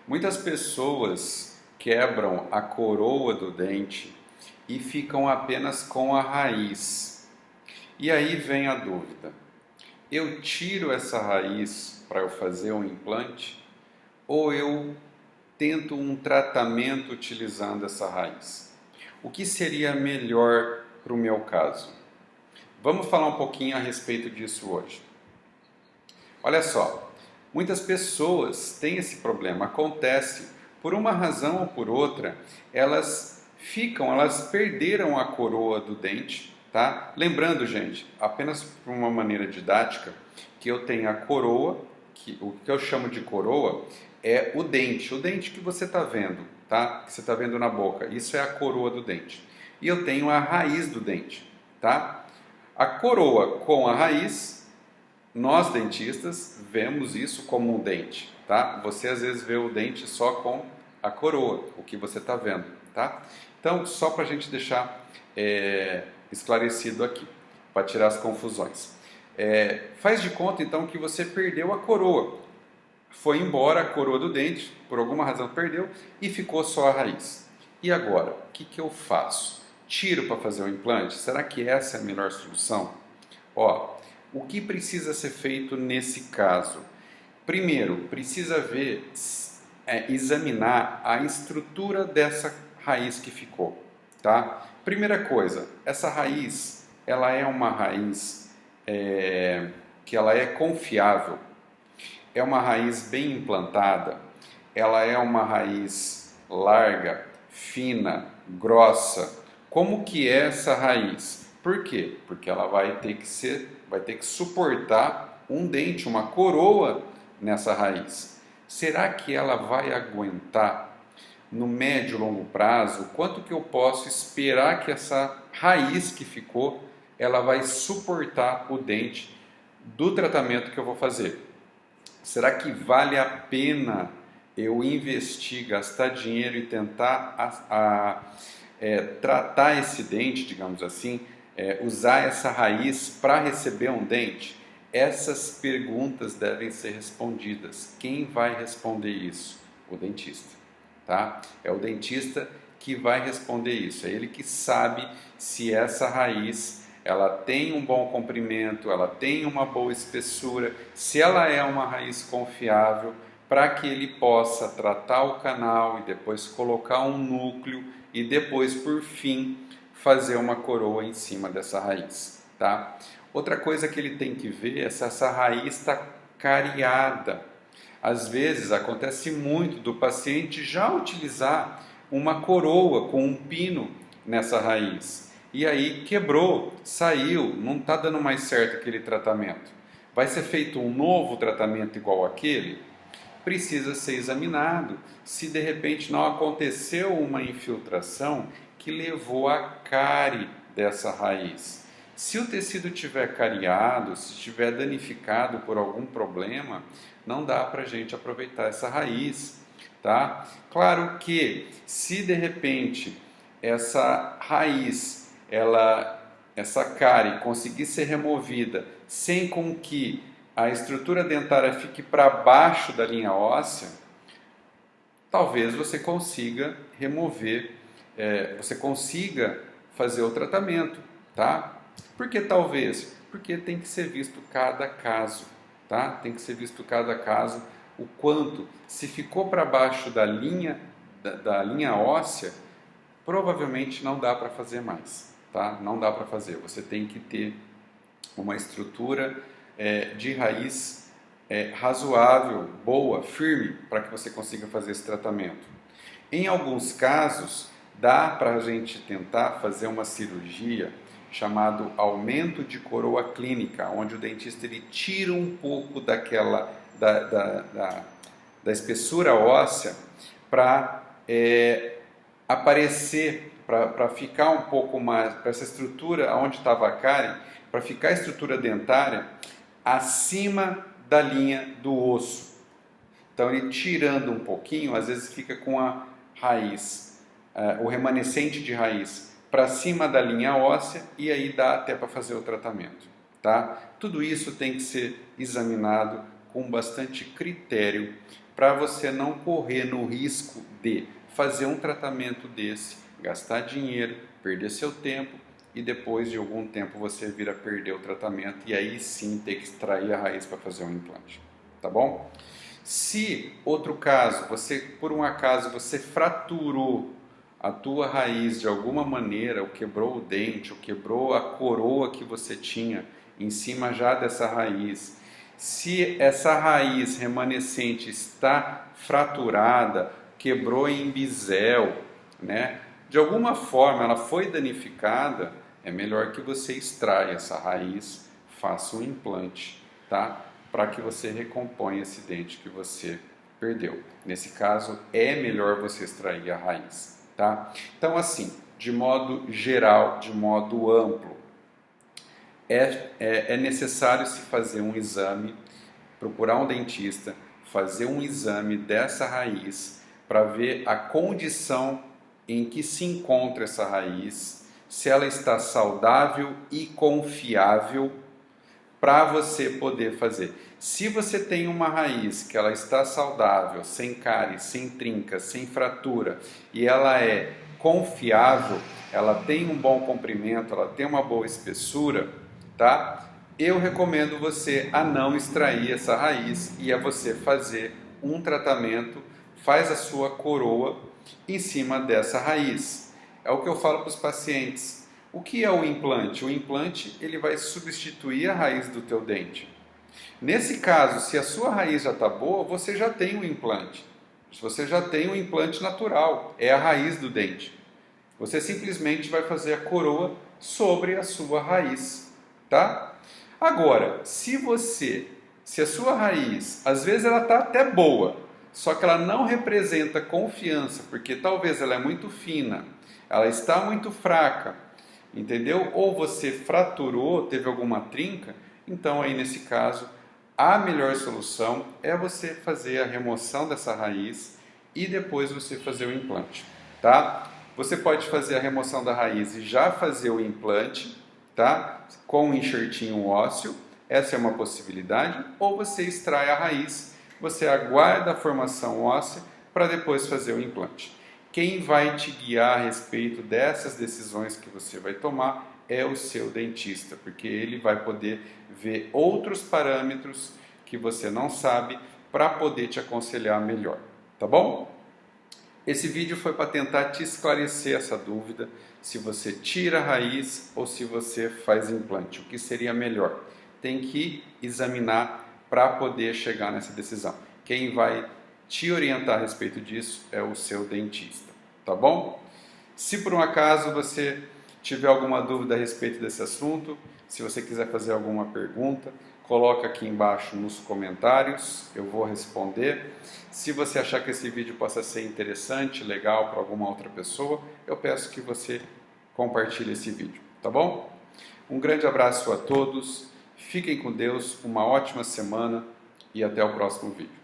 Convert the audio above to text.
Muitas pessoas quebram a coroa do dente e ficam apenas com a raiz. E aí vem a dúvida: eu tiro essa raiz para eu fazer um implante ou eu tento um tratamento utilizando essa raiz? O que seria melhor para o meu caso? Vamos falar um pouquinho a respeito disso hoje. Olha só, muitas pessoas têm esse problema, acontece por uma razão ou por outra, elas perderam a coroa do dente, tá? Lembrando, gente, apenas por uma maneira didática, que eu tenho a coroa, o que eu chamo de coroa é o dente que você está vendo, tá? Que você está vendo na boca, isso é a coroa do dente. E eu tenho a raiz do dente, tá? A coroa com a raiz, nós dentistas vemos isso como um dente, tá? Você às vezes vê o dente só com a coroa, o que você está vendo, tá? Então, só para a gente deixar esclarecido aqui, para tirar as confusões. Faz de conta então que você perdeu a coroa, foi embora a coroa do dente, por alguma razão perdeu e ficou só a raiz. E agora, o que eu faço? Tiro para fazer o implante? Será que essa é a melhor solução? Ó, o que precisa ser feito nesse caso? Primeiro, precisa examinar a estrutura dessa raiz que ficou, tá? Primeira coisa, essa raiz, ela é uma raiz que ela é confiável, é uma raiz bem implantada, ela é uma raiz larga, fina, grossa. Como que é essa raiz? Por quê? Porque ela vai ter que suportar um dente, uma coroa nessa raiz. Será que ela vai aguentar no médio e longo prazo? Quanto que eu posso esperar que essa raiz que ficou, ela vai suportar o dente do tratamento que eu vou fazer? Será que vale a pena eu investir, gastar dinheiro e tentar tratar esse dente, digamos assim, usar essa raiz para receber um dente? Essas perguntas devem ser respondidas. Quem vai responder isso? O dentista, tá? É o dentista que vai responder isso. É ele que sabe se essa raiz ela tem um bom comprimento, ela tem uma boa espessura, se ela é uma raiz confiável, para que ele possa tratar o canal e depois colocar um núcleo e depois, por fim, fazer uma coroa em cima dessa raiz, tá? Outra coisa que ele tem que ver é se essa raiz está cariada. Às vezes acontece muito do paciente já utilizar uma coroa com um pino nessa raiz e aí quebrou, saiu, não está dando mais certo aquele tratamento. Vai ser feito um novo tratamento igual aquele? Precisa ser examinado se de repente não aconteceu uma infiltração que levou à cárie dessa raiz. Se o tecido estiver cariado, se estiver danificado por algum problema, não dá para a gente aproveitar essa raiz, tá? Claro que se de repente essa raiz, essa cárie conseguir ser removida sem com que a estrutura dentária fique para baixo da linha óssea, talvez você consiga remover, você consiga fazer o tratamento, tá? Por que talvez? Porque tem que ser visto cada caso, tá? Tem que ser visto cada caso, o quanto, se ficou para baixo da linha óssea, provavelmente não dá para fazer mais, tá? Não dá para fazer, você tem que ter uma estrutura de raiz razoável, boa, firme, para que você consiga fazer esse tratamento. Em alguns casos, dá para a gente tentar fazer uma cirurgia chamado aumento de coroa clínica, onde o dentista ele tira um pouco da espessura óssea para aparecer, para ficar um pouco mais, para essa estrutura onde estava a cárie, para ficar a estrutura dentária acima da linha do osso. Então ele tirando um pouquinho, às vezes fica com a raiz, o remanescente de raiz para cima da linha óssea e aí dá até para fazer o tratamento, tá? Tudo isso tem que ser examinado com bastante critério para você não correr no risco de fazer um tratamento desse, gastar dinheiro, perder seu tempo e depois de algum tempo você vir a perder o tratamento e aí sim ter que extrair a raiz para fazer um implante, tá bom? Se outro caso, por um acaso você fraturou a tua raiz de alguma maneira, ou quebrou o dente, ou quebrou a coroa que você tinha em cima já dessa raiz, se essa raiz remanescente está fraturada, quebrou em bisel, né? De alguma forma ela foi danificada, é melhor que você extraia essa raiz, faça um implante, tá? Para que você recomponha esse dente que você perdeu. Nesse caso, é melhor você extrair a raiz, tá? Então, assim, de modo geral, de modo amplo, é necessário se fazer um exame, procurar um dentista, fazer um exame dessa raiz para ver a condição em que se encontra essa raiz, se ela está saudável e confiável para você poder fazer. Se você tem uma raiz que ela está saudável, sem cárie, sem trinca, sem fratura e ela é confiável, ela tem um bom comprimento, ela tem uma boa espessura, tá? Eu recomendo você a não extrair essa raiz e a você fazer um tratamento, faz a sua coroa em cima dessa raiz. É o que eu falo para os pacientes. O que é o implante? O implante ele vai substituir a raiz do teu dente. Nesse caso, se a sua raiz já está boa, você já tem um implante. Você já tem um implante natural, é a raiz do dente. Você simplesmente vai fazer a coroa sobre a sua raiz, tá? Agora, se a sua raiz, às vezes ela está até boa, só que ela não representa confiança, porque talvez ela é muito fina, ela está muito fraca, entendeu? Ou você fraturou, teve alguma trinca, então aí nesse caso, a melhor solução é você fazer a remoção dessa raiz e depois você fazer o implante, tá? Você pode fazer a remoção da raiz e já fazer o implante, tá? Com um enxertinho ósseo, essa é uma possibilidade, ou você extrai a raiz, você aguarda a formação óssea para depois fazer o implante. Quem vai te guiar a respeito dessas decisões que você vai tomar é o seu dentista, porque ele vai poder ver outros parâmetros que você não sabe para poder te aconselhar melhor, tá bom? Esse vídeo foi para tentar te esclarecer essa dúvida, se você tira a raiz ou se você faz implante, o que seria melhor. Tem que examinar para poder chegar nessa decisão. Quem vai te orientar a respeito disso é o seu dentista, tá bom? Se por um acaso você tiver alguma dúvida a respeito desse assunto, se você quiser fazer alguma pergunta, coloca aqui embaixo nos comentários, eu vou responder. Se você achar que esse vídeo possa ser interessante, legal para alguma outra pessoa, eu peço que você compartilhe esse vídeo, tá bom? Um grande abraço a todos, fiquem com Deus, uma ótima semana e até o próximo vídeo.